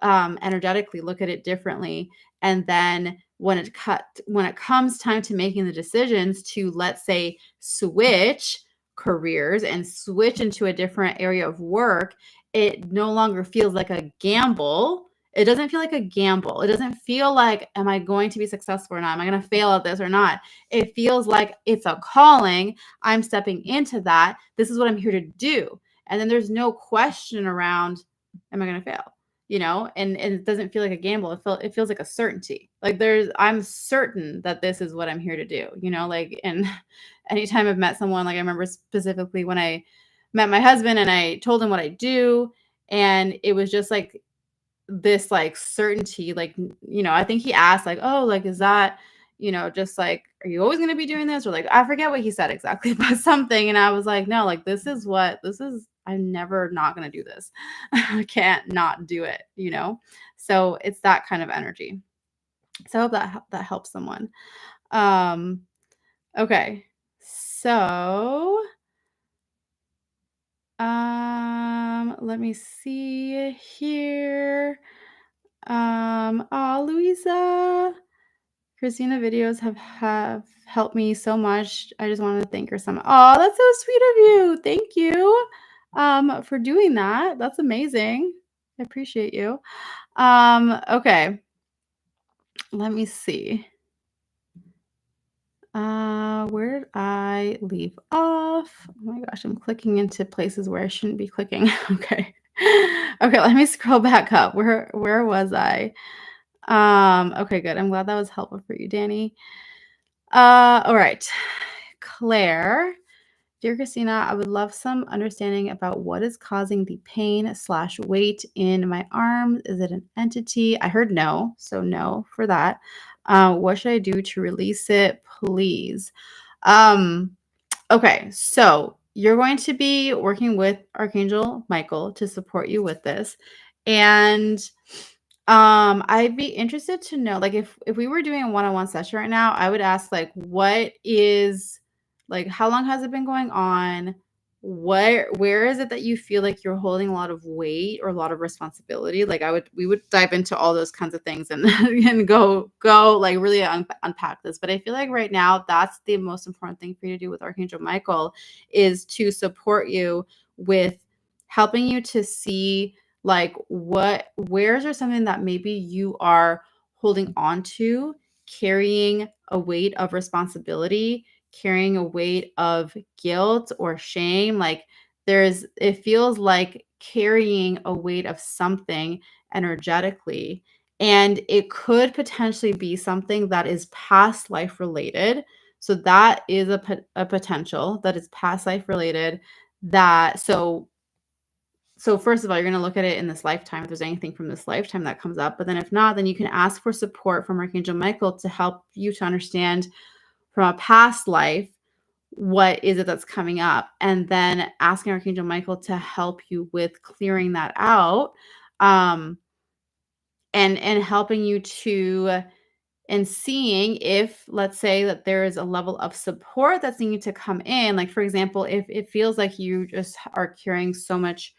energetically look at it differently. And then when it comes time to making the decisions to, let's say, switch careers and switch into a different area of work, it no longer feels like a gamble. It doesn't feel like a gamble. It doesn't feel like, am I going to be successful or not? Am I going to fail at this or not? It feels like it's a calling. I'm stepping into that. This is what I'm here to do. And then there's no question around, am I going to fail? And it doesn't feel like a gamble. It feels like a certainty. Like I'm certain that this is what I'm here to do, like, and anytime I've met someone, like I remember specifically when I met my husband and I told him what I do, and it was just like this like certainty, like, I think he asked like, oh, like, is that, just like, are you always going to be doing this? Or like, I forget what he said exactly, but something. And I was like, no, like, I'm never not going to do this. I can't not do it, So it's that kind of energy. So I hope that helps someone. Okay. So, let me see here. Louisa, Christina videos have helped me so much. I just wanted to thank her so much. Oh, that's so sweet of you. Thank you, for doing that. That's amazing. I appreciate you. Okay. Let me see. Where did I leave off? Oh my gosh, I'm clicking into places where I shouldn't be clicking. Okay. Okay, let me scroll back up. Where was I? Okay, good. I'm glad that was helpful for you, Danny. All right. Claire, dear Christina, I would love some understanding about what is causing the pain/weight in my arm. Is it an entity? I heard no, so no for that. What should I do to release it, please? Okay, so you're going to be working with Archangel Michael to support you with this. And I'd be interested to know, like, if we were doing a one-on-one session right now, I would ask, like, how long has it been going on? Where is it that you feel like you're holding a lot of weight or a lot of responsibility? Like, we would dive into all those kinds of things and and go like really unpack this. But I feel like right now that's the most important thing for you to do with Archangel Michael, is to support you with helping you to see, like, where's there something that maybe you are holding on to, carrying a weight of responsibility, carrying a weight of guilt or shame. Like, it feels like carrying a weight of something energetically, and it could potentially be something that is past life related. So that is a potential that is past life related. So first of all, you're going to look at it in this lifetime, if there's anything from this lifetime that comes up. But then if not, then you can ask for support from Archangel Michael to help you to understand from a past life, what is it that's coming up? And then asking Archangel Michael to help you with clearing that out, and helping you to, and seeing if, let's say, that there is a level of support that's needing to come in. Like, for example, if it feels like you just are carrying so much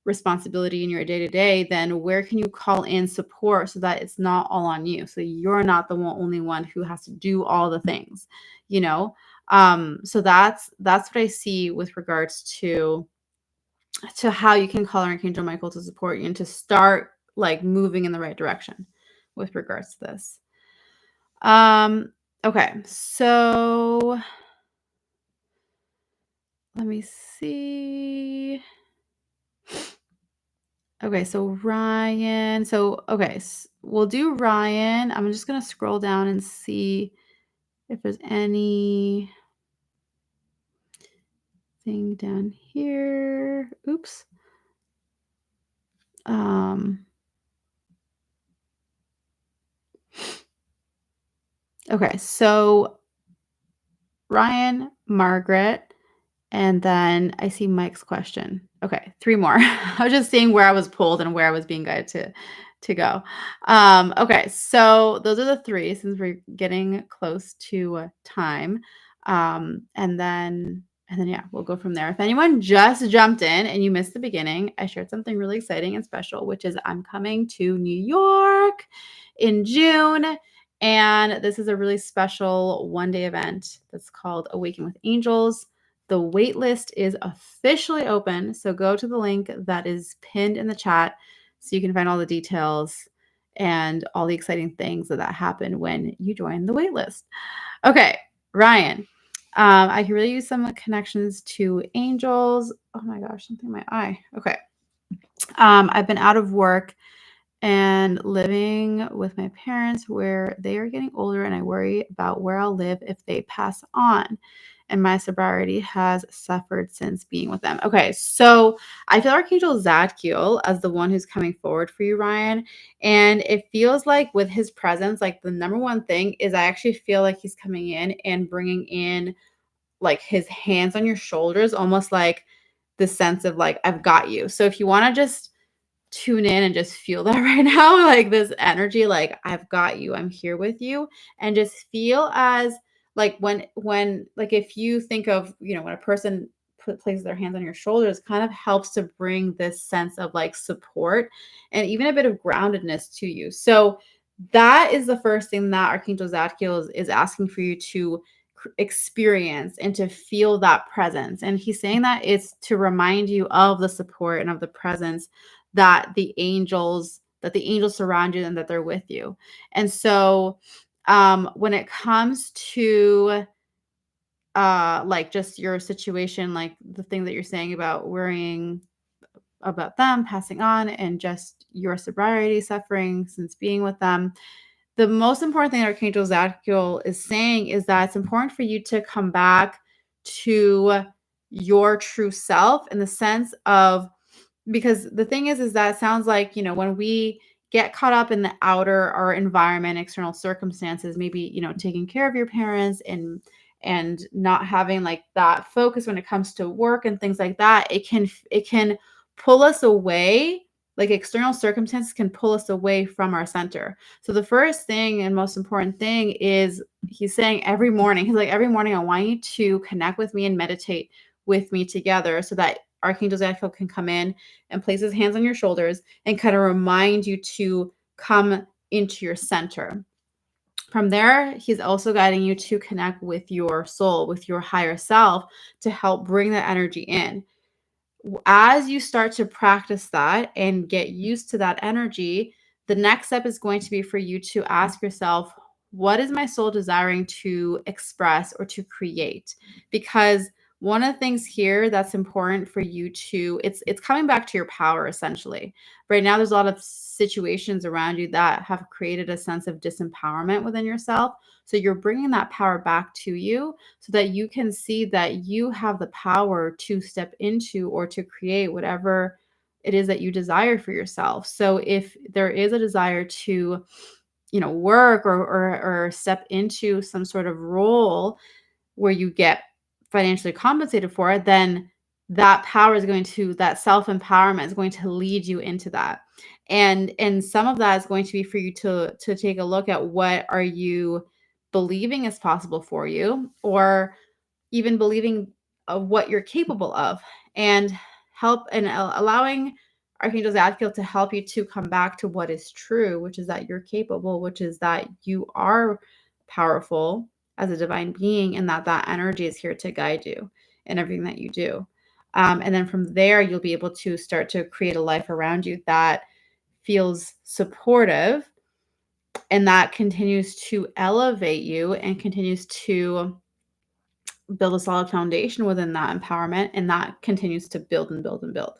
responsibility in your day-to-day, then where can you call in support so that it's not all on you, so you're not the only one who has to do all the things, you know so that's what I see with regards to how you can call Archangel Michael to support you and to start, like, moving in the right direction with regards to this. Okay, so let me see. Okay, so Ryan. So, okay, we'll do Ryan. I'm just going to scroll down and see if there's anything down here. Oops. Okay, so Ryan, Margaret, And then I see Mike's question. Okay, 3 more. I was just seeing where I was pulled and where I was being guided to go. Okay, so those are the 3 since we're getting close to time. And then yeah, we'll go from there. If anyone just jumped in and you missed the beginning, I shared something really exciting and special, which is I'm coming to New York in June. And this is a really special one-day event that's called Awaken with Angels. The wait list is officially open. So go to the link that is pinned in the chat so you can find all the details and all the exciting things that happen when you join the wait list. Okay, Ryan. I can really use some connections to angels. Oh my gosh, something in my eye. Okay. I've been out of work and living with my parents where they are getting older, and I worry about where I'll live if they pass on. And my sobriety has suffered since being with them. Okay, so I feel Archangel Zadkiel as the one who's coming forward for you, Ryan. And it feels like with his presence, like the number one thing is I actually feel like he's coming in and bringing in like his hands on your shoulders, almost like the sense of like, I've got you. So if you want to just tune in and just feel that right now, like this energy, like I've got you, I'm here with you, and just feel as like when like if you think of, when a person places their hands on your shoulders, kind of helps to bring this sense of like support and even a bit of groundedness to you. So that is the first thing that Archangel Zadkiel is asking for you to experience and to feel that presence. And he's saying that it's to remind you of the support and of the presence that the angels surround you and that they're with you. And so when it comes to like just your situation, like the thing that you're saying about worrying about them passing on and just your sobriety suffering since being with them, the most important thing Archangel Zadkiel is saying is that it's important for you to come back to your true self in the sense of, because the thing is that it sounds like, when we get caught up in the outer or environment, external circumstances, maybe, taking care of your parents and not having like that focus when it comes to work and things like that, it can pull us away. Like external circumstances can pull us away from our center. So the first thing and most important thing is he's saying every morning, every morning I want you to connect with me and meditate with me together so that Archangel Zadkiel can come in and place his hands on your shoulders and kind of remind you to come into your center. From there, he's also guiding you to connect with your soul, with your higher self, to help bring that energy in. As you start to practice that and get used to that energy, the next step is going to be for you to ask yourself, what is my soul desiring to express or to create? Because one of the things here that's important for you to, it's coming back to your power essentially. Right now, there's a lot of situations around you that have created a sense of disempowerment within yourself. So you're bringing that power back to you so that you can see that you have the power to step into or to create whatever it is that you desire for yourself. So if there is a desire to, work or step into some sort of role where you get financially compensated for it, then that power is going to, that self-empowerment is going to lead you into that. And some of that is going to be for you to take a look at what are you believing is possible for you, or even believing of what you're capable of, and help and allowing Archangel Zadkiel to help you to come back to what is true, which is that you're capable, which is that you are powerful as a divine being, and that energy is here to guide you in everything that you do. And then from there, you'll be able to start to create a life around you that feels supportive and that continues to elevate you and continues to build a solid foundation within that empowerment, and that continues to build and build and build.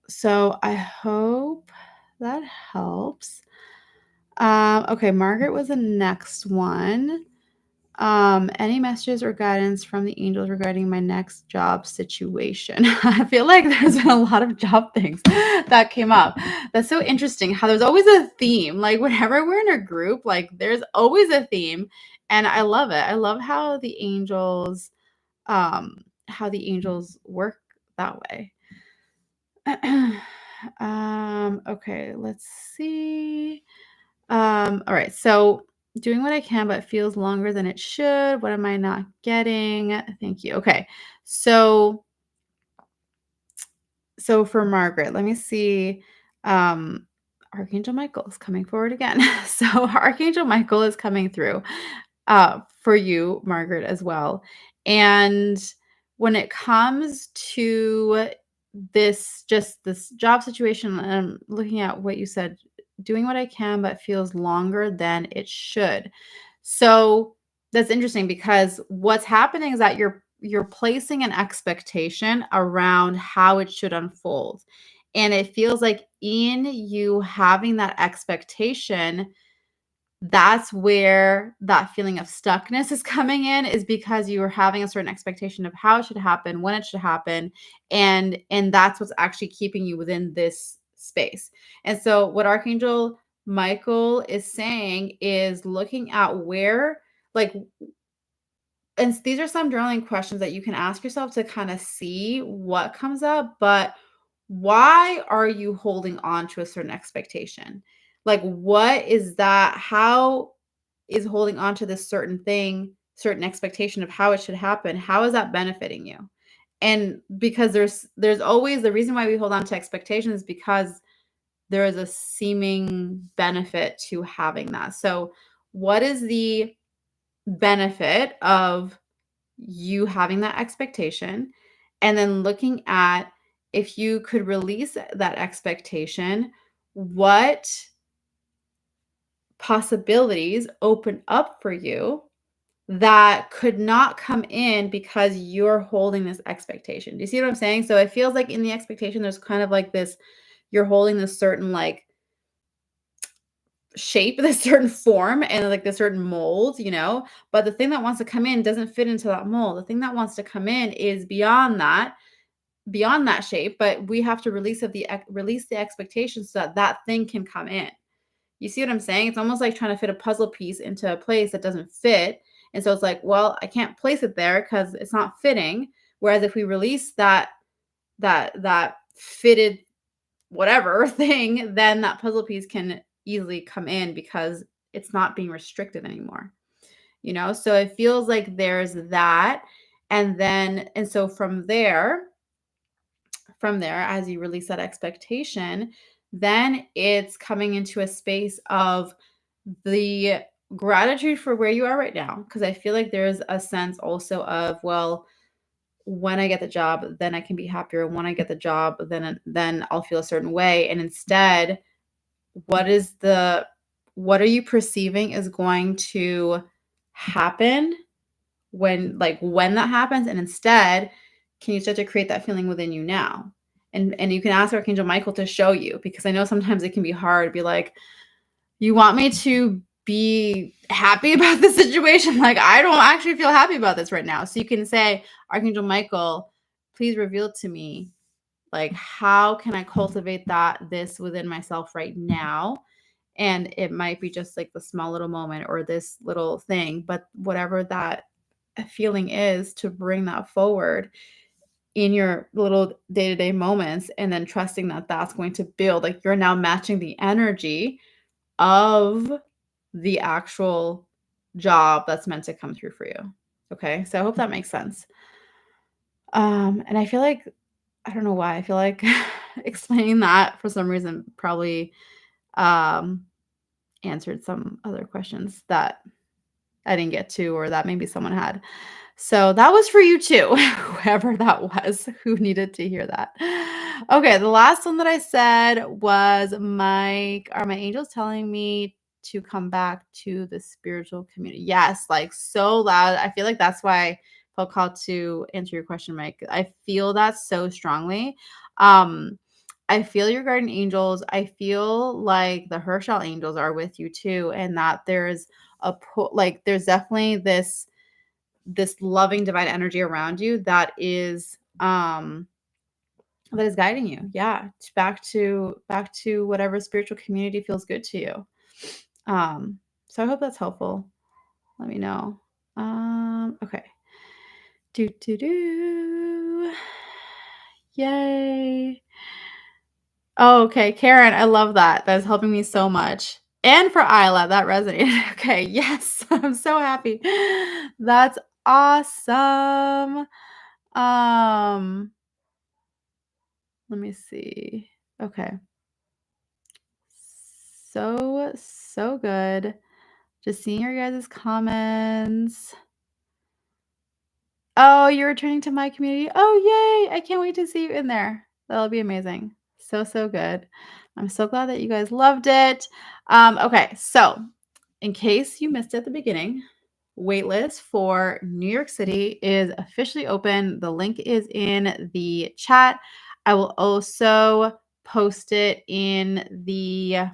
So I hope that helps. Okay, Margaret was the next one. Any messages or guidance from the angels regarding my next job situation? I feel like there's been a lot of job things that came up. That's so interesting how there's always a theme. Like whenever we're in a group, like there's always a theme. And I love it. I love how the angels how the angels work that way. Okay, let's see. All right, so doing what I can, but it feels longer than it should. What am I not getting? Thank you. Okay, so for Margaret, let me see. Um, Archangel Michael is coming forward again. So Archangel Michael is coming through for you, Margaret, as well. And when it comes to this job situation, looking at what you said, doing what I can, but feels longer than it should. So that's interesting because what's happening is that you're placing an expectation around how it should unfold. And it feels like in you having that expectation, that's where that feeling of stuckness is coming in, is because you are having a certain expectation of how it should happen, when it should happen, and that's what's actually keeping you within this space. And so what Archangel Michael is saying is looking at where, like, and these are some journaling questions that you can ask yourself to kind of see what comes up, but why are you holding on to a certain expectation? Like, what is that? How is holding on to this certain thing, certain expectation of how it should happen? How is that benefiting you? And because there's always the reason why we hold on to expectations, because there is a seeming benefit to having that. So, what is the benefit of you having that expectation, and then looking at, if you could release that expectation, what possibilities open up for you that could not come in because you're holding this expectation? Do you see what I'm saying? So it feels like in the expectation, there's kind of like this, you're holding this certain like shape, this certain form, and like this certain mold, but the thing that wants to come in doesn't fit into that mold. The thing that wants to come in is beyond that shape, but we have to release the expectations so that that thing can come in. You see what I'm saying? It's almost like trying to fit a puzzle piece into a place that doesn't fit. And so it's like, well, I can't place it there because it's not fitting. Whereas if we release that fitted whatever thing, then that puzzle piece can easily come in because it's not being restricted anymore. So it feels like there's that. And so from there, as you release that expectation, then it's coming into a space of the gratitude for where you are right now. Because I feel like there's a sense also of, well, when I get the job, then I can be happier. When I get the job, then I'll feel a certain way. And instead, what are you perceiving is going to happen when that happens? And instead, can you start to create that feeling within you now? And you can ask Archangel Michael to show you, because I know sometimes it can be hard to be like, you want me to be happy about this situation? Like, I don't actually feel happy about this right now. So you can say, Archangel Michael, please reveal to me, like, how can I cultivate this within myself right now? And it might be just like the small little moment or this little thing, but whatever that feeling is, to bring that forward in your little day-to-day moments, and then trusting that that's going to build, like, you're now matching the energy of the actual job that's meant to come through for you. Okay, so I hope that makes sense. And I feel like, I don't know why, I feel like explaining that for some reason probably um answered some other questions that I didn't get to, or that maybe someone had. So that was for you too, whoever that was who needed to hear that. Okay, the last one that I said was, are my angels telling me to come back to the spiritual community? Yes, like so loud. I feel like that's why I felt called to answer your question, Mike. I feel that so strongly. I feel your guardian angels. I feel like the Herschel angels are with you too, and that there's there's definitely this loving divine energy around you that is guiding you. Yeah, back to whatever spiritual community feels good to you. So I hope that's helpful. Let me know. Okay. Do, do, do. Yay. Oh, okay, Karen, I love that. That's helping me so much. And for Isla, that resonated. Okay, yes, I'm so happy. That's awesome. Um, let me see. Okay. So good. Just seeing your guys' comments. Oh, you're returning to my community. Oh, yay. I can't wait to see you in there. That'll be amazing. So good. I'm so glad that you guys loved it. Okay, so in case you missed it at the beginning, waitlist for New York City is officially open. The link is in the chat. I will also post it in the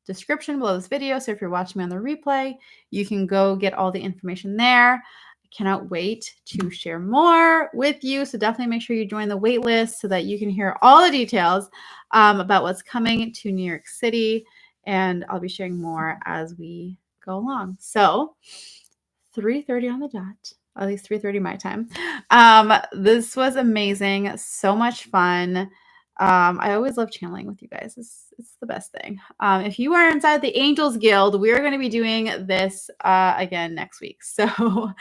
description below this video. So if you're watching me on the replay, you can go get all the information there. I cannot wait to share more with you. So definitely make sure you join the wait list so that you can hear all the details about what's coming to New York City. And I'll be sharing more as we go along. So 3:30 on the dot, at least 3:30 my time. This was amazing. So much fun. I always love channeling with you guys. It's the best thing. If you are inside the Angels Guild, we're going to be doing this again next week. So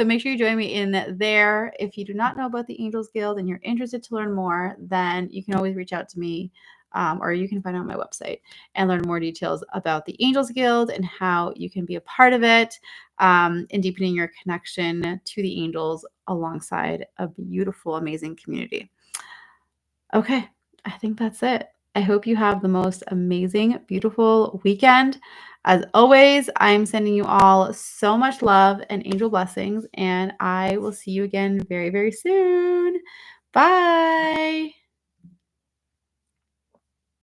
make sure you join me in there. If you do not know about the Angels Guild and you're interested to learn more, then you can always reach out to me, or you can find out on my website and learn more details about the Angels Guild and how you can be a part of it, and deepening your connection to the angels alongside a beautiful, amazing community. Okay, I think that's it. I hope you have the most amazing, beautiful weekend. As always, I'm sending you all so much love and angel blessings, and I will see you again very, very soon. Bye.